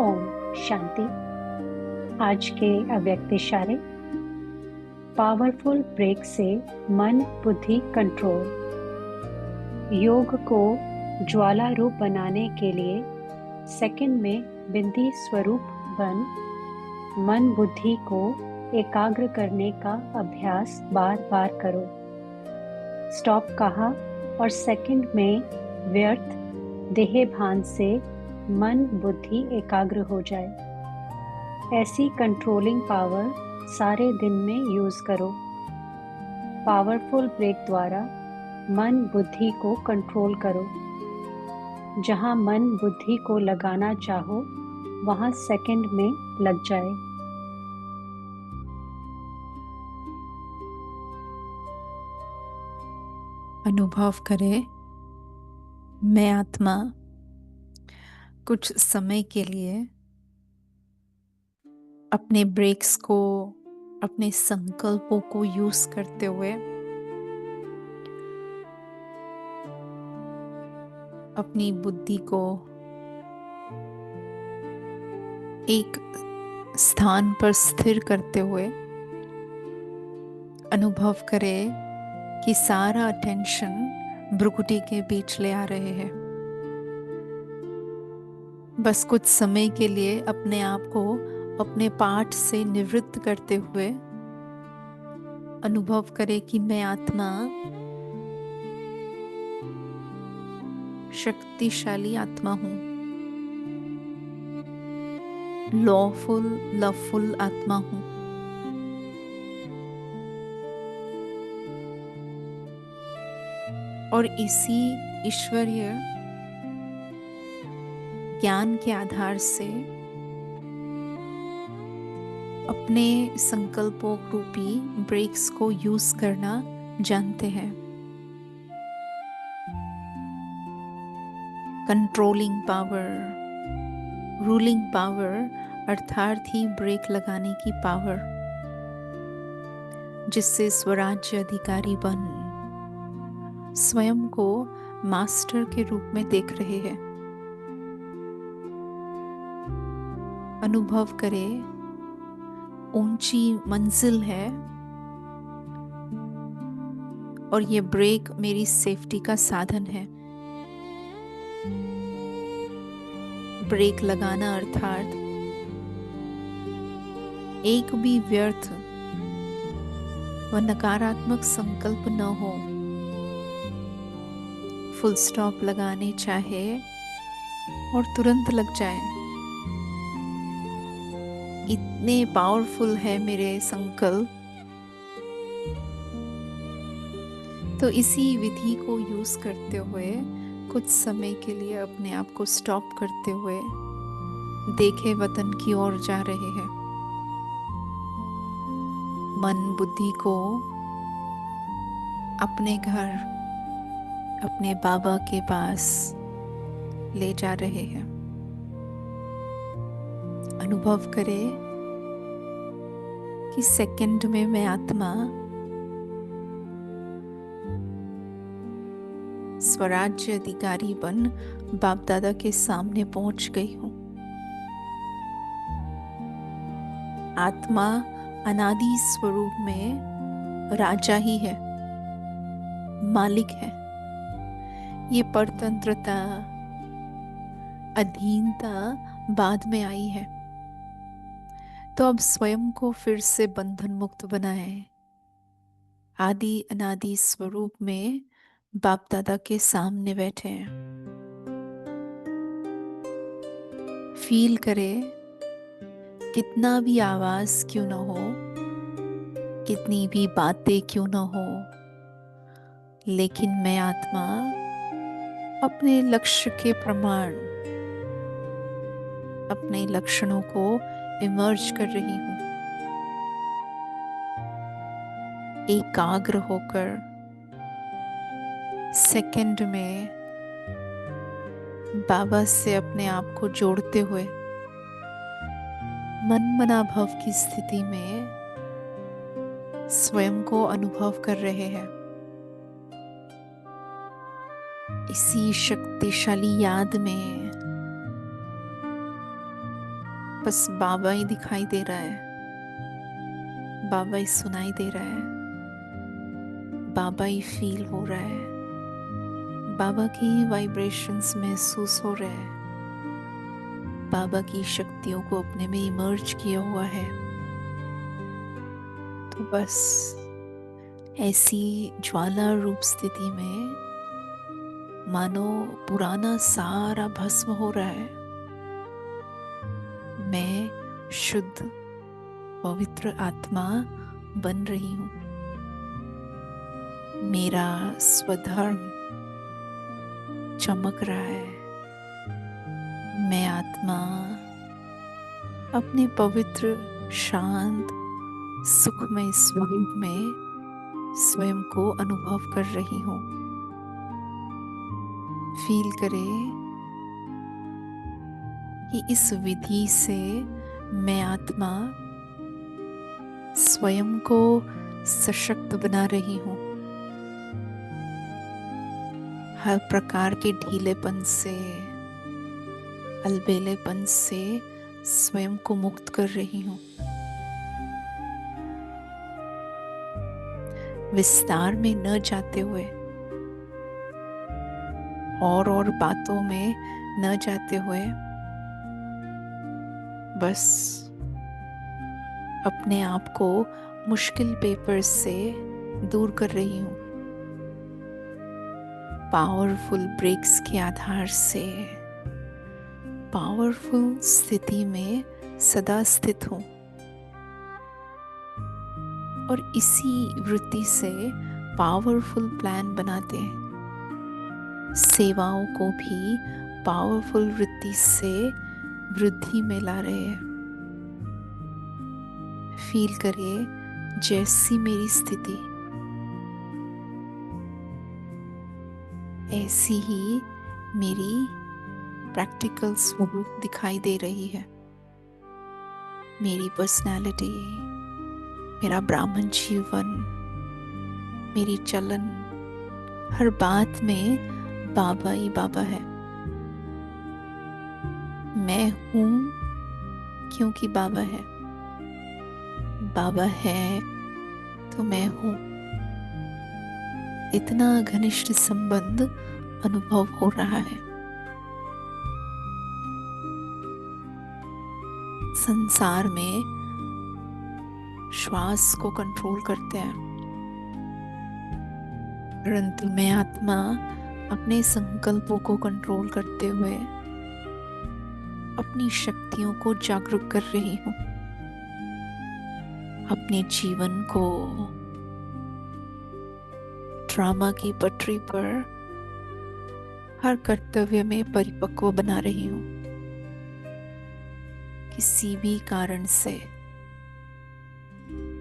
ओम शांति। आज के अव्यक्त इशारे। पावरफुल ब्रेक से मन बुद्धि कंट्रोल। योग को ज्वाला रूप बनाने के लिए सेकंड में बिंदी स्वरूप बन मन बुद्धि को एकाग्र करने का अभ्यास बार बार करो। स्टॉप कहा और सेकंड में व्यर्थ देह भान से मन बुद्धि एकाग्र हो जाए। ऐसी कंट्रोलिंग पावर सारे दिन में यूज करो। पावरफुल ब्रेक द्वारा मन बुद्धि को कंट्रोल करो। जहां मन बुद्धि को लगाना चाहो वहां सेकंड में लग जाए। अनुभव करें, मैं आत्मा कुछ समय के लिए अपने ब्रेक्स को, अपने संकल्पों को यूज करते हुए अपनी बुद्धि को एक स्थान पर स्थिर करते हुए अनुभव करें कि सारा अटेंशन भ्रुकुटी के बीच ले आ रहे हैं। बस कुछ समय के लिए अपने आप को अपने पाठ से निवृत्त करते हुए अनुभव करें कि मैं आत्मा शक्तिशाली आत्मा हूं, लॉफुल लवफुल आत्मा हूं। और इसी ईश्वरीय ज्ञान के आधार से अपने संकल्पों रूपी ब्रेक्स को यूज करना जानते हैं। कंट्रोलिंग पावर, रूलिंग पावर अर्थात ही ब्रेक लगाने की पावर, जिससे स्वराज्य अधिकारी बन स्वयं को मास्टर के रूप में देख रहे हैं। अनुभव करें, ऊंची मंजिल है और ये ब्रेक मेरी सेफ्टी का साधन है। ब्रेक लगाना अर्थात एक भी व्यर्थ व नकारात्मक संकल्प न हो। फुल स्टॉप लगाने चाहे और तुरंत लग जाए। इतने पावरफुल है मेरे संकल्प। तो इसी विधि को यूज करते हुए कुछ समय के लिए अपने आप को स्टॉप करते हुए देखे वतन की ओर जा रहे हैं। मन बुद्धि को अपने घर, अपने बाबा के पास ले जा रहे हैं। अनुभव करें कि सेकंड में मैं आत्मा स्वराज्य अधिकारी बन बाप दादा के सामने पहुंच गई हूं। आत्मा अनादि स्वरूप में राजा ही है, मालिक है। ये परतंत्रता, अधीनता बाद में आई है। तो अब स्वयं को फिर से बंधन मुक्त बनाएं। आदि अनादि स्वरूप में बाप दादा के सामने बैठे हैं। फील करें, कितना भी आवाज क्यों न हो, कितनी भी बातें क्यों न हो, लेकिन मैं आत्मा अपने लक्ष्य के प्रमाण, अपने लक्षणों को इमर्ज कर रही हूं। एकाग्र होकर सेकंड में बाबा से अपने आप को जोड़ते हुए मन मना भव की स्थिति में स्वयं को अनुभव कर रहे हैं। इसी शक्तिशाली याद में बस बाबा ही दिखाई दे रहा है, बाबा ही सुनाई दे रहा है, बाबा ही फील हो रहा है, बाबा की वाइब्रेशंस महसूस हो रहे हैं, बाबा की शक्तियों को अपने में इमर्ज किया हुआ है। तो बस ऐसी ज्वाला रूप स्थिति में मानो पुराना सारा भस्म हो रहा है। मैं शुद्ध पवित्र आत्मा बन रही हूँ। मेरा स्वधर्म चमक रहा है। मैं आत्मा अपने पवित्र शांत सुखमय स्वरूप में स्वयं को अनुभव कर रही हूँ। फील करें कि इस विधि से मैं आत्मा स्वयं को सशक्त बना रही हूँ। हर प्रकार के ढीलेपन से, अलबेलेपन से स्वयं को मुक्त कर रही हूँ। विस्तार में न जाते हुए, और बातों में न जाते हुए, बस अपने आप को मुश्किल पेपर से दूर कर रही हूँ। पावरफुल ब्रेक्स के आधार से पावरफुल स्थिति में सदा स्थित हूँ, और इसी वृत्ति से पावरफुल प्लान बनाते हैं। सेवाओं को भी पावरफुल वृत्ति से वृद्धि में ला रहे हैं। फील करिए जैसी मेरी स्थिति, ऐसी ही मेरी प्रैक्टिकल स्वरूप दिखाई दे रही है। मेरी पर्सनालिटी, मेरा ब्राह्मण जीवन, मेरी चलन, हर बात में बाबा ही बाबा है। मैं हूँ क्योंकि बाबा है, बाबा है तो मैं हूँ। इतना घनिष्ठ संबंध अनुभव हो रहा है। संसार में श्वास को कंट्रोल करते हैं, परंतु मैं आत्मा अपने संकल्पों को कंट्रोल करते हुए अपनी शक्तियों को जागरूक कर रही हूँ। अपने जीवन को ड्रामा की पटरी पर हर कर्तव्य में परिपक्व बना रही हूँ। किसी भी कारण से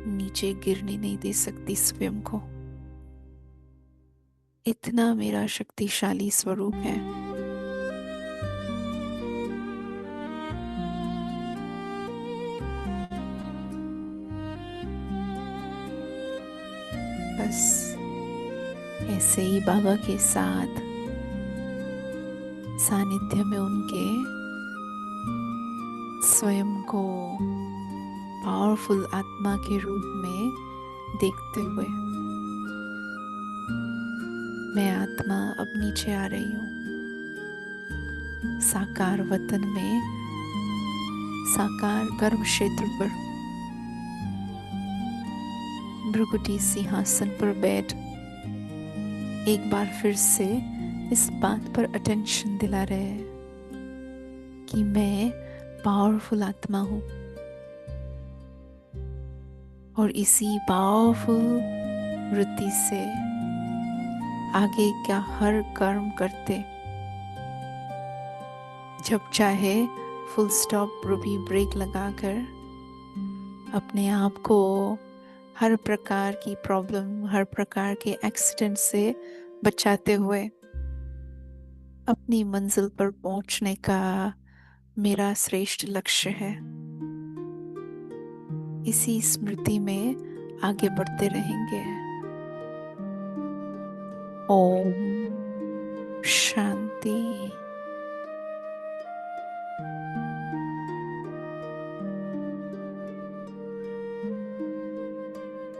नीचे गिरने नहीं दे सकती स्वयं को। इतना मेरा शक्तिशाली स्वरूप है। बस ऐसे ही बाबा के साथ सानिध्य में उनके स्वयं को पावरफुल आत्मा के रूप में देखते हुए मैं आत्मा अब नीचे आ रही हूँ। साकार वतन में, साकार कर्म क्षेत्र पर, भृगुटी सिंहासन पर बैठ एक बार फिर से इस बात पर अटेंशन दिला रहे हैं कि मैं पावरफुल आत्मा हूँ, और इसी पावरफुल वृत्ति से आगे का हर कर्म करते, जब चाहे फुल स्टॉप रूबी ब्रेक लगाकर अपने आप को हर प्रकार की प्रॉब्लम, हर प्रकार के एक्सीडेंट से बचाते हुए अपनी मंजिल पर पहुंचने का मेरा श्रेष्ठ लक्ष्य है। इसी स्मृति में आगे बढ़ते रहेंगे। ओम शांति।